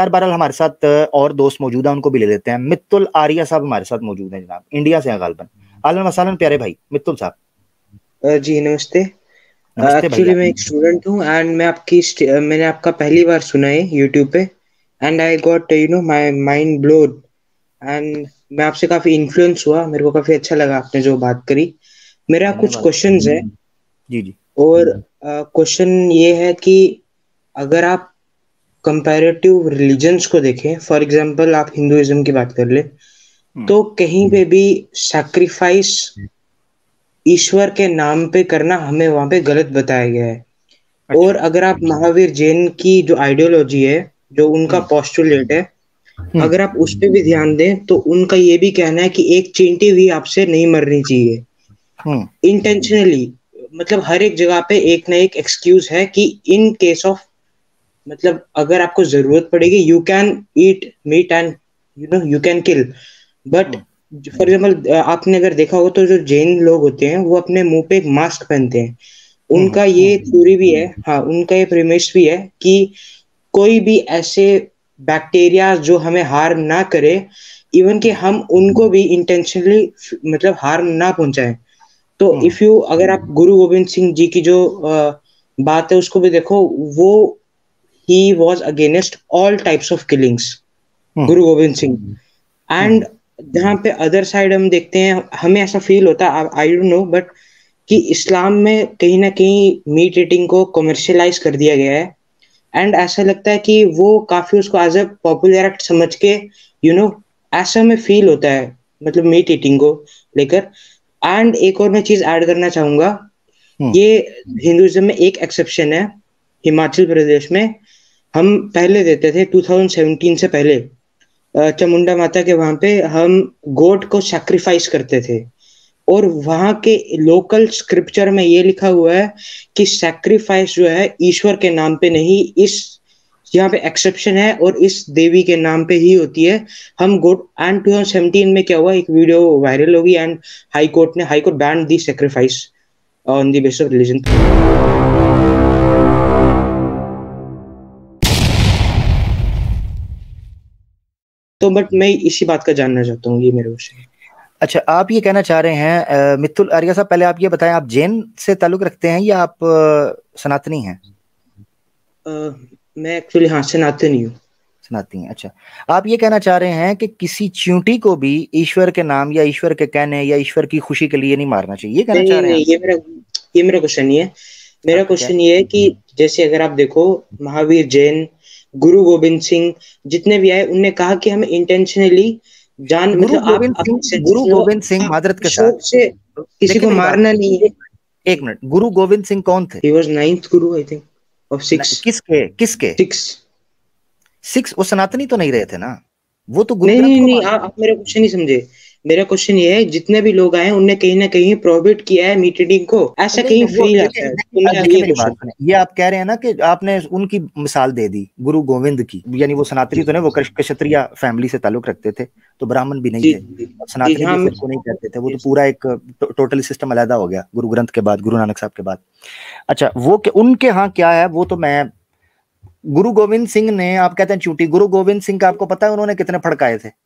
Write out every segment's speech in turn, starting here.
खैर बहरहाल हमारे साथ और दोस्त मौजूद हैं, उनको भी ले लेते हैं। मित्तुल आर्या साहब हमारे साथ मौजूद हैं जनाब, इंडिया से हैं गालबन। अहलन वसहलन प्यारे भाई मित्तुल साहब। जी नमस्ते। नमस्ते एक्चुअली भैया। मैं एक स्टूडेंट हूँ एंड मैंने आपका पहली बार सुना है यूट्यूब पे and I got my mind blowed and मैं आपसे काफी इन्फ्लुएंस हुआ। मेरे को काफी अच्छा लगा आपने जो बात करी। मेरा कुछ धन्यवाद। क्वेश्चंस है जी जी। और क्वेश्चन ये है कि अगर आप कंपैरेटिव रिलीजन्स को देखें, फॉर एग्जांपल आप हिंदुइज्म की बात कर ले, तो कहीं पे भी सैक्रिफाइस ईश्वर के नाम पे करना हमें वहां पे गलत बताया गया है। और अच्छा। अगर आप महावीर जैन की जो आइडियोलॉजी है, जो उनका पोस्टुलेट है, अगर आप उस पे भी ध्यान दें तो उनका ये भी कहना है कि एक चींटी भी आपसे नहीं मरनी चाहिए इंटेंशनली। मतलब हर एक जगह पे एक ना एक एक्सक्यूज है कि इन केस ऑफ, मतलब अगर आपको जरूरत पड़ेगी you can eat meat and you can kill, but for example आपने अगर देखा हो तो जो जैन लोग होते हैं वो अपने मुंह पे एक मास्क पहनते हैं। उनका ये थ्योरी भी है, हाँ उनका ये प्रीमिस भी है कि कोई भी ऐसे बैक्टीरिया जो हमें हार्म ना करे, इवन कि हम उनको भी इंटेंशनली मतलब हार्म ना पहुंचाएं। तो इफ यू, अगर आप गुरु गोविंद सिंह जी की जो बात है उसको भी देखो, वो he was against all types of killings, Guru Govind Singh. And जहाँ पे अदर साइड हम देखते हैं, हमें ऐसा फील होता है, आई डोंट नो, बट कि इस्लाम में कहीं ना कहीं मीट ईटिंग को कमर्शियलाइज कर दिया गया है। एंड ऐसा लगता है कि वो काफी उसको एज अ पॉपुलर एक्ट समझ के ऐसा हमें फील होता है, मतलब मीट ईटिंग को लेकर। एंड एक और मैं चीज ऐड करना चाहूंगा, ये हिंदुइज्म में एक एक्सेप्शन है। हिमाचल प्रदेश में हम पहले देते थे 2017 से पहले, चामुंडा माता के वहां पे हम गोट को सैक्रिफाइस करते थे। और वहां के लोकल स्क्रिप्चर में ये लिखा हुआ है कि सैक्रिफाइस जो है ईश्वर के नाम पे नहीं, इस यहाँ पे एक्सेप्शन है और इस देवी के नाम पे ही होती है। हम गोट, एंड 2017 में क्या हुआ, एक वीडियो वायरल होगी and high court band the sacrifice on the basis of religion. तो बट मैं इसी बात का जानना चाहता हूँ, ये मेरे क्वेश्चन। अच्छा, आप ये कहना चाह रहे हैं मित्तुल आर्या साहब, पहले आप ये बताएं, आप जैन से ताल्लुक रखते हैं या आप सनातनी हैं? मैं एक्चुअली हाँ सनातनी हूँ। सनातनी हैं, अच्छा। आप ये कहना चाह रहे हैं कि किसी चींटी को भी ईश्वर के नाम या ईश्वर के कहने या ईश्वर की खुशी के लिए नहीं मारना चाहिए, ये कहना चाह नहीं रहे हैं नहीं, आप? ये मेरा क्वेश्चन नहीं है। मेरा आपका क्या है? क्वेश्चन ये है कि जैसे अगर आप देखो, महावीर जैन, गुरु गोविंद सिंह, जितने भी आए, उनने कहा कि हमें इंटेंशनली जान, मतलब आप अपने गुरु गोविंद सिंह मादरत के साथ, शौक से किसी देखिए को मेरी बात, मारना नहीं है। एक मिनट, गुरु गोविंद सिंह कौन थे? He was ninth Guru I think of six. किसके किसके सिक्स। सिक्स? वो सनातनी तो नहीं रहे थे ना, वो तो गुरु नहीं ग्रंथ नहीं को नहीं, मानते। आप मेरा क्वेश्चन नहीं समझे। मेरा क्वेश्चन ये है, जितने भी लोग आए उनने कहीं ना कहीं प्रोहिबिट किया है मीट ईटिंग को, ऐसा नहीं कहीं नहीं, वो फील देखिए आता है, देखिए तो मेरा देखिए ये मेरी बात क्वेश्चन। सुने, ये आप कह रहे हैं ना कि आपने उनकी मिसाल दे दी गुरु गोविंद की, यानी वो सनातनी तो नहीं, वो क्षत्रिय फैमिली से ताल्लुक रखते थे, तो ब्राह्मण भी नहीं जी थे। जी और जी सनातनी हाँ भी मैं, खुद को नहीं कहते थे, वो तो yes। पूरा एक टोटल सिस्टम अलग हो गया गुरु ग्रंथ के बाद, गुरु नानक साहब के बाद। अच्छा, वो उनके यहाँ क्या है, वो तो मैं, गुरु गोविंद सिंह ने, आप कहते हैं चूंटी, गुरु गोविंद सिंह का आपको पता है उन्होंने कितने फड़काए थे?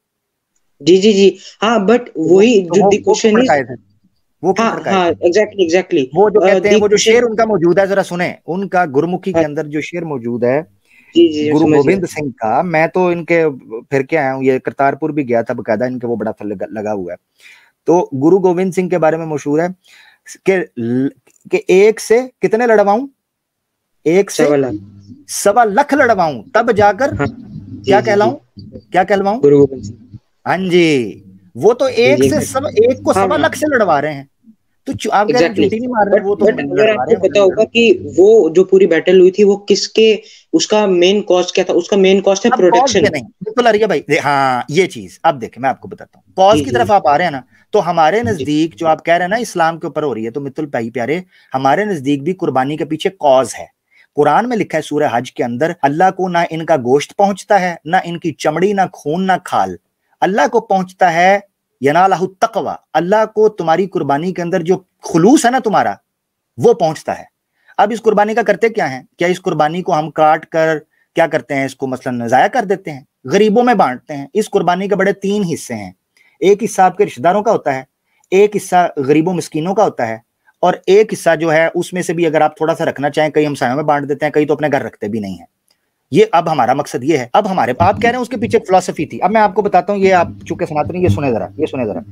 जी जी जी हाँ, बट वही जो दी वो क्यों क्वेश्चन इज, फड़काए थे? वो क्यों हाँ फड़काए हाँ थे? एग्जैक्टली एग्जैक्टली वो जो कहते हैं, दी वो जो क्वेश्चन। शेर उनका मौजूद है, जरा सुने, उनका गुरुमुखी के हाँ अंदर जो शेर मौजूद है जी जी मैं गुरु समझ गया। गोविंद सिंह का, मैं तो इनके फिर के आया हूँ, ये करतारपुर भी गया था बकायदा, इनके वो बड़ा था लगा हुआ है। तो गुरु गोविंद सिंह के बारे में मशहूर है कि एक से कितने लड़वाऊं, एक से सवाल। 1.25 लाख लड़वाऊं, तब जाकर हाँ जी क्या जी जी, कहलाऊं, क्या कहलवाऊं? गुरु गोविंद सिंह। हाँ जी। वो तो जी एक जी से सब, एक को हाँ 1.25 लाख से लड़वा रहे हैं, तो आप कह रहे हैं एग्जैक्टली। चूंटी नहीं मार रहे, बट वो तो बट अगर लड़वा आपको रहे पता होगा हैं। कि वो जो पूरी बैटल हुई थी वो किसके, उसका मेन कॉज क्या था, उसका मेन कॉज था अब कॉज ये प्रोटेक्शन। नहीं, बिल्कुल अरिया भाई, हाँ ये चीज अब देखें, मैं आपको बताता हूँ, कॉज जी की जी तरफ आप आ रहे हैं ना, तो हमारे जी नजदीक जो आप कह रहे हैं ना इस्लाम के ऊपर हो रही है, तो मित्तुल भाई प्यारे, हमारे नजदीक भी कुर्बानी के पीछे कॉज है। कुरान में लिखा है सूरह हज के अंदर, अल्लाह को ना इनका गोश्त पहुंचता है, ना इनकी चमड़ी, ना खून, ना खाल, अल्लाह को पहुंचता है यनालहु तकवा, अल्लाह को तुम्हारी कुर्बानी के अंदर जो खुलूस है ना तुम्हारा, वो पहुंचता है। अब इस कुर्बानी का करते क्या है, क्या इस कुर्बानी को हम काट कर क्या करते हैं, इसको मसलन ज़ाया कर देते हैं, गरीबों में बांटते हैं। इस कुर्बानी के बड़े 3 हिस्से हैं, एक हिस्सा आपके रिश्तेदारों का होता है, एक हिस्सा गरीबों मिस्कीनों का होता है, और एक हिस्सा जो है उसमें से भी अगर आप थोड़ा सा रखना चाहें, कई हमसायों में बांट देते हैं, कई तो अपने घर रखते भी नहीं है। ये अब हमारा मकसद ये है। अब हमारे आप कह रहे हैं उसके पीछे एक फिलॉसफी थी। अब मैं आपको बताता हूं, ये आप चूंकि सनातनी, ये सुने जरा, ये सुने जरा।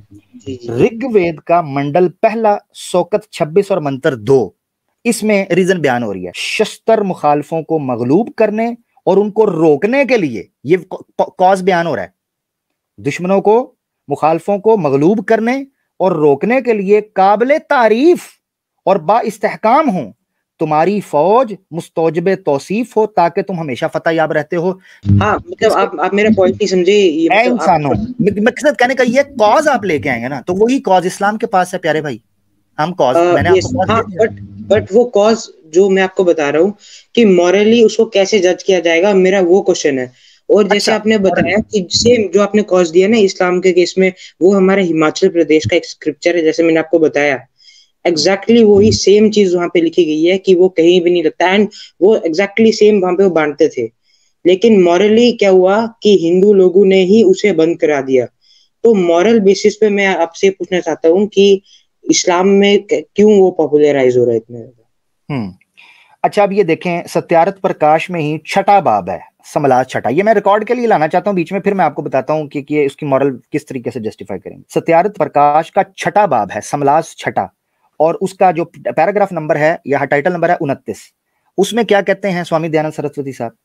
ऋग्वेद का मंडल 1 सोकत 26 और मंत्र 2, इसमें रीजन बयान हो रही है। शस्त्र मुखालफों को मगलूब करने और उनको रोकने के लिए, ये कॉज बयान हो रहा है। दुश्मनों को, मुखालफों को मगलूब करने और रोकने के लिए काबिले तारीफ और बाइस्तेहकाम हो तुम्हारी फौज, मुस्तौजबे तौसीफ हो, ताकि तुम हमेशा फतह याब रहते हो। हाँ, मतलब आप मेरा पॉइंट नहीं समझे। ये मतलब इंसानों, मकसद कहने का ये कॉज आप लेके आएंगे ना, तो वही कॉज इस्लाम के पास है प्यारे भाई। हम कॉज, मैंने आपको हाँ, बट वो कॉज जो मैं आपको बता रहा हूँ कि मॉरली उसको कैसे जज किया जाएगा, मेरा वो क्वेश्चन है। और जैसे आपने बताया कि सेम जो आपने कॉज दिया ना इस्लाम के केस में, वो हमारे हिमाचल प्रदेश का एक स्क्रिप्चर है, जैसे मैंने आपको बताया एग्जैक्टली वही सेम चीज वहां पे लिखी गई है कि वो कहीं भी नहीं लगता, एंड वो एग्जैक्टली सेम वहां पे वो बांटते थे। लेकिन मॉरली क्या हुआ कि हिंदू लोगों ने ही उसे बंद करा दिया। तो मॉरल बेसिस पे मैं आपसे पूछना चाहता हूँ कि इस्लाम में क्यों वो पॉपुलराइज हो रहा है इतना ज्यादा। अच्छा, अब ये देखें, सत्यार्थ प्रकाश में ही 6ठा बाब है, समलाज 6ठा। ये मैं रिकॉर्ड के लिए लाना चाहता हूं बीच में, फिर मैं आपको बताता हूं कि ये उसकी मॉरल किस तरीके से जस्टिफाई करेंगे। सत्यार्थ प्रकाश का 6ठा बाब है, समलाज 6ठा, और उसका जो पैराग्राफ नंबर है या टाइटल नंबर है 29। उसमें क्या कहते हैं स्वामी दयानंद सरस्वती साहब?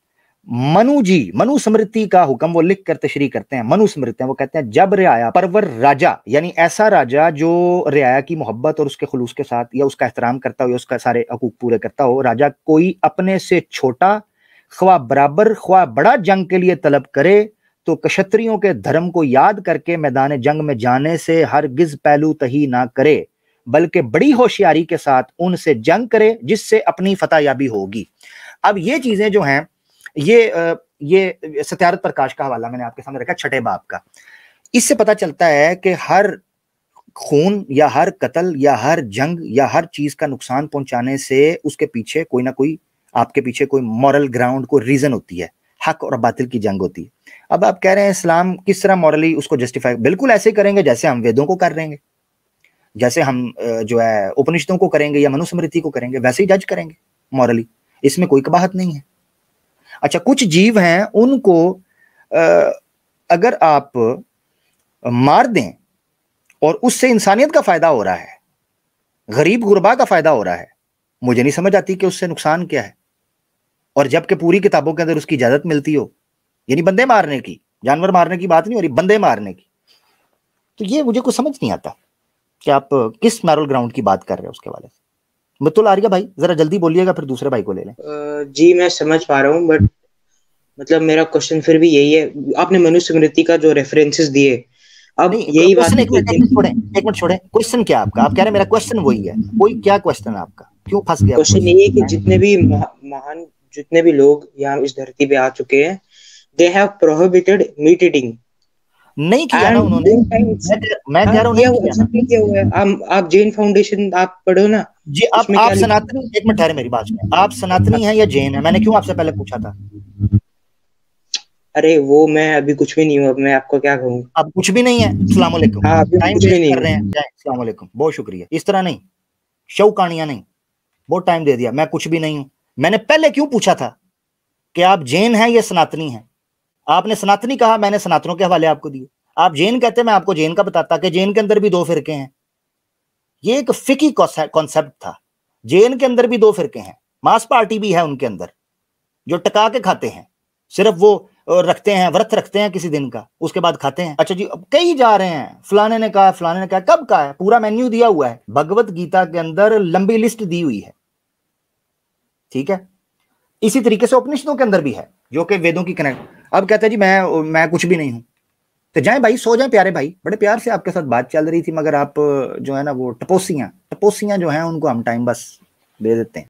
मनुस्मृति का हुक्म वो लिख कर तशरीह करते हैं। मनुस्मृति वो कहते हैं, जब रियाया परवर राजा, यानी ऐसा राजा जो रियाया की मोहब्बत और उसके खुलूस के साथ या उसका एहतराम करता हो या उसका सारे हकूक पूरे करता हो, राजा कोई अपने से छोटा ख्वाह बराबर ख्वाह बड़ा जंग के लिए तलब करे, तो क्षत्रियों के धर्म को याद करके मैदान जंग में जाने से हरगिज पहलू तही ना करे, बल्कि बड़ी होशियारी के साथ उनसे जंग करे, जिससे अपनी फतहयाबी होगी। अब ये चीजें जो हैं, ये सत्यार्थ प्रकाश का हवाला मैंने आपके सामने रखा 6ठे बाब का। इससे पता चलता है कि हर खून या हर कत्ल या हर जंग या हर चीज का नुकसान पहुंचाने से उसके पीछे कोई ना कोई, आपके पीछे कोई मॉरल ग्राउंड, कोई रीजन होती है, हक और बातिल की जंग होती है। अब आप कह रहे हैं इस्लाम किस तरह मॉरली उसको जस्टिफाई, बिल्कुल ऐसे करेंगे जैसे हम वेदों को कर रहे हैं, जैसे हम जो है उपनिषदों को करेंगे या मनुस्मृति को करेंगे, वैसे ही जज करेंगे मॉरली। इसमें कोई कबाहत नहीं है। अच्छा, कुछ जीव हैं उनको अगर आप मार दें और उससे इंसानियत का फायदा हो रहा है, गरीब गुरबा का फायदा हो रहा है, मुझे नहीं समझ आती कि उससे नुकसान क्या है। और जबकि पूरी किताबों के अंदर उसकी इजाजत मिलती हो, यानी बंदे मारने की, जानवर मारने की बात नहीं हो रही, बंदे मारने की। तो ये मुझे कुछ समझ नहीं आता कि आप किस मॉरल ग्राउंड की बात कर रहे हैं उसके वाले से। मित्तुल आर्या भाई जरा जल्दी बोलिएगा, फिर दूसरे भाई को ले लें। जी मैं समझ पा रहा हूँ, बट मतलब मेरा क्वेश्चन फिर भी यही है, आपने मनुस्मृति का जो रेफरेंसेस दिए, अब यही बात एक मिनट छोड़े, क्वेश्चन क्या आपका? आप कह रहे हैं मेरा क्वेश्चन वही है, कोई क्या क्वेश्चन है आपका, क्यों फंस गया? क्वेश्चन यही है कि जितने भी महान जितने भी लोग यहाँ इस धरती पे आ चुके हैं, they have prohibited meat eating. नहीं किया ना उन्होंने, मैं कह रहा हूँ नहीं किया हुआ है। आप जैन फाउंडेशन आप पढ़ो ना जी। आप सनातनी, एक मिनट ठहरे मेरी बात सुनो, आप सनातनी हैं या जैन है? मैंने क्यों आपसे पहले पूछा था? अरे वो मैं अभी कुछ भी नहीं हूँ, अब मैं आपको क्या कहूँ। अब कुछ भी नहीं है, अस्सलाम वालेकुम। हाँ, टाइम वेस्ट कर रहे हैं, अस्सलाम वालेकुम, बहुत शुक्रिया। इस तरह नहीं, शौकानियां नहीं, बहुत टाइम दे दिया। मैं कुछ भी नहीं हूं। मैंने पहले क्यों पूछा था कि आप जैन हैं या सनातनी हैं? आपने सनातनी कहा, मैंने सनातनों के हवाले आपको दिए। आप जैन कहते, मैं आपको जैन का बताता कि जैन के अंदर भी 2 फिरके हैं। ये एक फिकी कॉन्सेप्ट था। जैन के अंदर भी 2 फिरके हैं, मास पार्टी भी है उनके अंदर, जो टका के खाते हैं, सिर्फ वो रखते हैं, व्रत रखते हैं किसी दिन का, उसके बाद खाते हैं। अच्छा जी, अब कई जा रहे हैं, फलाने ने कहा, फलाने ने कहा, कब कहा है? पूरा मेन्यू दिया हुआ है, भगवत गीता के अंदर लंबी लिस्ट दी हुई है, ठीक है। इसी तरीके से उपनिषदों के अंदर भी है, जो कि वेदों की कनेक्ट। अब कहते हैं जी मैं कुछ भी नहीं हूं, तो जाएं भाई, सो जाएं प्यारे भाई। बड़े प्यार से आपके साथ बात चल रही थी, मगर आप जो है ना वो टपोसियां जो हैं उनको हम टाइम बस दे देते हैं।